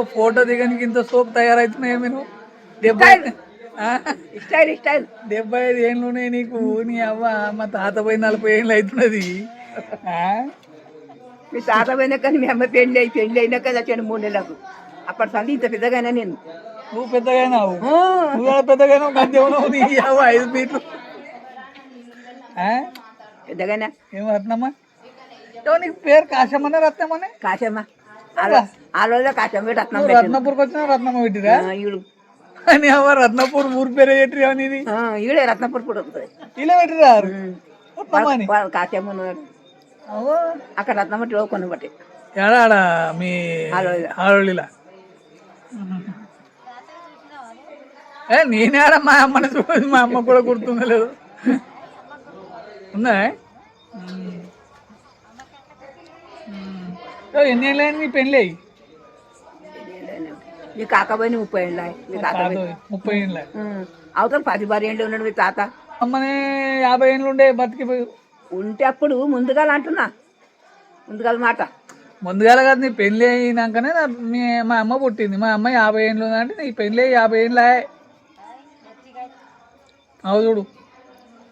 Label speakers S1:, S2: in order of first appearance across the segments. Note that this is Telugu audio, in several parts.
S1: ఒక ఫోటో దిగడానికి ఇంత సోపు తయారవుతున్నాయి మీరు 75 ఏళ్ళు ఉన్నాయి నీకు. నీ అవ్వ మా తాత పోయి 40 ఏళ్ళు అవుతున్నది.
S2: మీ తాత పోయినాక మీ అమ్మ పెళ్ళి అయినాక చచ్చాను 3 నెలలకు. అప్పటి సంది ఇంత పెద్దగానే నేను.
S1: నువ్వు పెద్దగానావు, నువ్వు పెద్దగానే గంతేమన్నావు. నీ అవ్వ 5 ఫీట్లు
S2: పెద్దగానే.
S1: ఏమో రత్నమ్మ, నీకు పేరు కాశమ్మనే రత్నమ్మనే?
S2: కాశమ్మ ఆ రోజులో కాశమ్మ రత్నం.
S1: రత్నపూర్కి వచ్చినా రత్నమ్మ పెట్టిరా? అని అవ్వ రత్నపూర్ ఊరు పేరు పెట్టిరా? ఇది
S2: ఈడే రత్నపూర్ కూడా
S1: ఇలా పెట్టిరారు
S2: కాశమ్మ. అక్కడ రత్నమ్మ కొన్ని బట్టి
S1: ఏడా మీ ఆడోళ్ళిలా. నేనేడా మా అమ్మని చూసి మా అమ్మ కూడా గుర్తుందో లేదు. ఉందా? ఎన్ని ఏళ్ళు అయింది నీ పెళ్ళి?
S2: మీ కాకపోయి 30 ఏళ్ళ.
S1: 30 ఏళ్ళ.
S2: అవతల 10 ఏళ్ళు ఉన్నాడు మీ తాత.
S1: అమ్మనే 50 ఏళ్ళు ఉండే బతికిపోయి
S2: ఉంటే అప్పుడు ముందుగా అంటున్నా. ముందుగా మాట
S1: ముందుగాల కాదు, నీ పెళ్ళి అయినాకనే మా అమ్మ పుట్టింది. మా అమ్మ 50 ఏళ్ళు ఉందంటే నీ పెళ్ళి 50 ఏళ్ళ. అవు చూడు,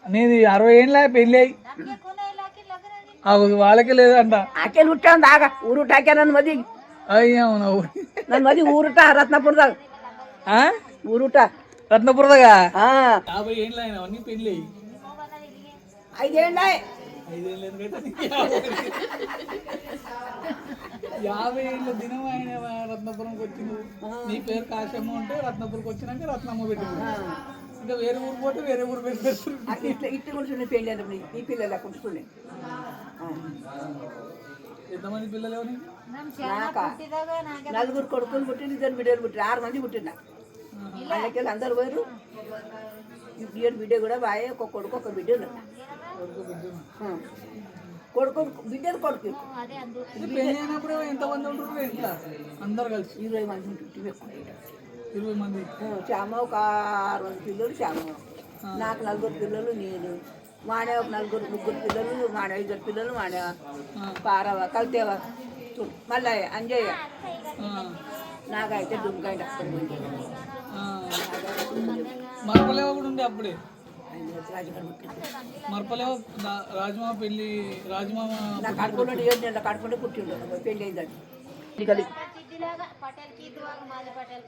S1: నీది 60 ఏళ్ళ పెళ్ళి అయ్యి. వాళ్ళకి లేదంట.
S2: ఆకేలు ఉంటాను దాగా ఊరుటాకే నన్ను మది.
S1: అయ్యా
S2: నన్ను మది ఊరుట రత్నపూర్ దాకా. ఊరుట
S1: రత్నపూర్ దాకా 50 ఏళ్ళు అయినా నీ పెళ్ళి.
S2: 5 ఏళ్ళ.
S1: 50 ఏళ్ళ దినం ఆయన రత్నపురంకి వచ్చింది. నీ పేరు కాశమ్మ ఉంటే రత్నపురికి వచ్చినాక రత్నమ్మ పెట్టింది. ఇంకా వేరే ఊరు పోతే వేరే ఊరు పెట్టి
S2: ఇట్లా కూర్చుని పెళ్ళి అంటే ఈ పిల్లలు కూర్చుని.
S1: ఎంతమంది పిల్లలు?
S2: 4 కొడుకులు పుట్టింది, 2 బిడ్డలు పుట్టిన 6 మంది పుట్టిన. వాళ్ళకి అందరు పోయారు. బిడ్డ కూడా బాయ్. ఒక కొడుకు ఒక బిడ్డ కొడుకు బిడ్డలు కొడుకు.
S1: పెళ్ళైనప్పుడు ఎంతమంది ఉంటారు ఇంట్లో? అందరు కలిసి
S2: 20 మంది ఉంటుంది.
S1: 20 మంది.
S2: శ్యామ ఒక 6 మంది పిల్లలు. శ్యామ నాకు 4 పిల్లలు. నేను మానే ఒక 3 పిల్లలు. మానే 5 పిల్లలు. మానే పారవ కలితేవ మళ్ళీ అంజయ్య. నాకైతే దుమ్కాయ
S1: మరపలేవ కూడా ఉండే అప్పుడే. మరపలేవ రాజమామ పెళ్ళి. రాజమామ
S2: నా కడుపులో 7 నెలల కడుపులో పుట్టిండు. పెళ్ళి అయిందండి.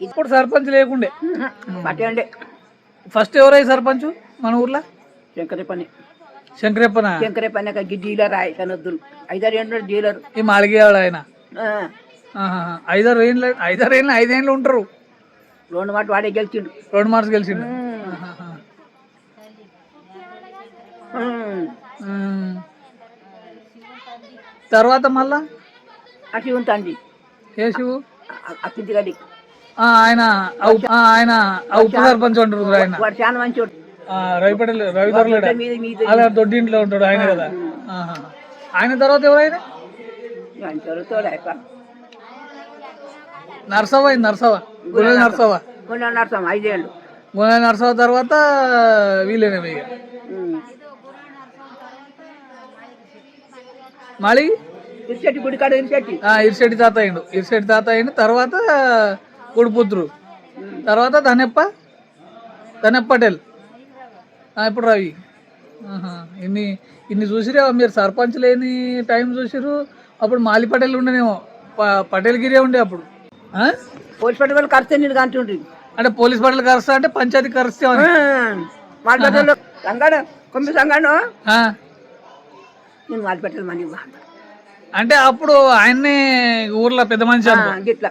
S1: ఇప్పుడు సర్పంచ్ లేకుండే
S2: పట్టేయండి.
S1: ఫస్ట్ ఎవరై సర్పంచ్ మన ఊర్లో?
S2: శంకరేపని.
S1: శంకరేపన
S2: డీలర్ ఆయన కనొద్దులు. 5 ఏళ్ళు డీలర్.
S1: ఈ మాలిగేవాడు ఆయన. 5 ఏళ్ళు ఉంటారు.
S2: 2 మాట వాడే గెలిచిండు.
S1: 2 మార్క్స్ గెలిచిండు. తర్వాత మళ్ళా
S2: శివుని తండ్రి.
S1: ఏ శివు?
S2: అప్పింటిగడి.
S1: ఆయన ఉప సర్పంచ్ ఉంటారు. ఆయన
S2: వాడు చాలా మంచి
S1: రవిపటేల్ అలా దొడ్డింట్లో ఉంటాడు ఆయన కదా. ఆయన తర్వాత ఎవరైనా? నర్సవ్వ. గుణల్ నర్సవ్వ.
S2: 5 ఏళ్ళు.
S1: గుణల్ నర్సవ్వ తర్వాత వీళ్ళేనా ఇక మళ్ళీ ఇరిశెట్టి తాత అయిండు. తర్వాత గుడిపుత్రు. తర్వాత ధనెప్ప పటేల్. ఇప్పుడు రవి. ఇన్ని చూసిరే మీరు. సర్పంచ్ లేని టైం చూసిరు. అప్పుడు మాలి పటేల్ ఉండేనేమో. పటేల్ గిరే ఉండే అప్పుడు.
S2: పోలీస్ పటేల్ కరిస్తే నేను కంటుండ్రి.
S1: అంటే పోలీస్ పటేల్ కరుస్తా అంటే పంచాయతీ కరిస్తే
S2: నేను మాలి పటేల్ మనీ.
S1: అంటే అప్పుడు ఆయన్నే ఊర్లో పెద్ద మనిషి
S2: ఇట్లా.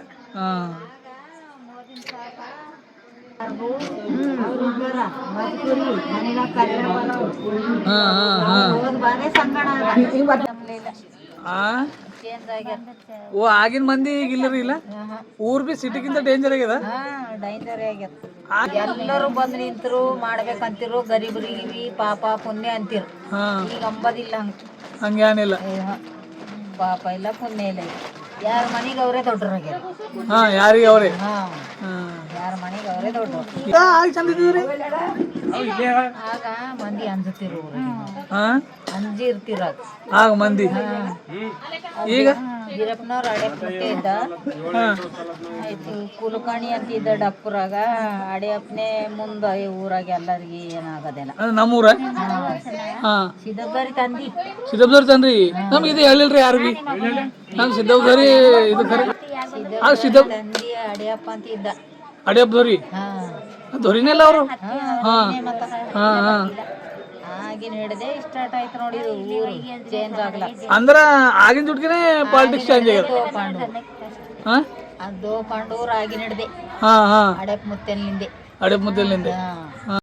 S1: ఓ ಆಗಿನ ಮಂದಿ ಇಲ್ಲರಿ ಇಲ್ಲ ಊರ್ ಬಿ ಸಿಟಿಗಿಂತ ಡೇಂಜರ್ ಆಗ್ಯದ.
S3: ಡೇಂಜರ್ ಆಗ್ಯದ. ಎಲ್ಲರೂ ಬಂದು ನಿಂತರು ಮಾಡ್ಬೇಕಂತಿರು. ಗರೀಬರಿಗೆ ಪಾಪ ಪುಣ್ಯ ಅಂತಿರು. ಈಗ ಅಂಬದಿಲ್ಲ
S1: ಹಂಗೇನಿಲ್ಲ.
S3: ಪಾಪ ಇಲ್ಲ ಪುಣ್ಯ ಇಲ್ಲ. ಯಾರ ಮನೆಗೆ ಅವರೇ ದೊಡ್ಡರಾಗ್ಯಾರ.
S1: ಯಾರಿಗೆ ಅವರೇ
S3: ಯಾರ ಮನೆಗೆ ಅವರೇ ದೊಡ್ಡರು.
S1: ಚಂದ
S3: ಆಗ ಮಂದಿ ಅಂಜುತ್ತಿರು
S1: ಹಾ
S3: ಅಂಜಿರ್ತಿರ
S1: ಆಗ ಮಂದಿ ಈಗ
S3: ವೀರಪ್ಪನವ್ರ ಅಡೆಪ್ ಮುತ್ತೆ ಇದ್ದ ಆಯ್ತು ಕುಲಕರ್ಣಿ ಅಂತಿದ್ದ ಡಪ್ಪುರಾಗ ಅಡೆಯಪ್ಪನೇ ಮುಂದ ಊರಾಗ ಎಲ್ಲರಿಗೆ ಏನಾಗದಿಲ್ಲ
S1: ಅದು ನಮ್ಮೂರ ಹಾ
S3: ಸಿದ್ದಬ್ಬರಿ ತಂದಿ
S1: ಸಿದ್ದಪ್ಪದವ್ರಿ ತನ್ರಿ ನಮ್ಗೆ ಇದು ಹೇಳಿಲ್ರಿ ಯಾರು ಬಿ ನಮ್ ಸಿದ್ದಪ್ಪದವ್ರಿ ಇದು ಖರೆ ಆಗ ಸಿದ್ದಪ್ಪ
S3: ತಂದಿ ಅಡೆಯಪ್ಪ ಅಂತ ಇದ್ದ
S1: ಅಡಿಯಪ್ಪದವ್ರಿ
S3: ಹಾ
S1: ದೊರಿನೆಲ್ಲ ಅವರು ಹಾ
S3: ಮತ್ತ
S1: ಹಾ ಹಾ
S3: ಆಗಿನ ಹಿಡ್ದೆ ಸ್ಟಾರ್ಟ್ ಆಯ್ತು ನೋಡಿ ಇದು ಊರು ಚೇಂಜ್ ಆಗ್ಲ
S1: ಅಂದ್ರ ಆಗಿನ ದುಡ್ಗಿನೇ ಪಾಲಿಟಿಕ್ಸ್ ಚೇಂಜ್ ಆಗ್ಯದ
S3: ದೋಪಾಂಡು
S1: ಹಾ
S3: ಅದು ಪಾಂಡೂರ್ ಆಗಿನ ಹಿಡ್ದೆ
S1: ಹಾ ಹಾ
S3: ಅಡೆಪ್ ಮುತ್ತೆಲಿಂದೆ
S1: ಅಡಿಯಪ್ಪ ಮುದ್ದೆಲಿಂದ
S3: ಹಾ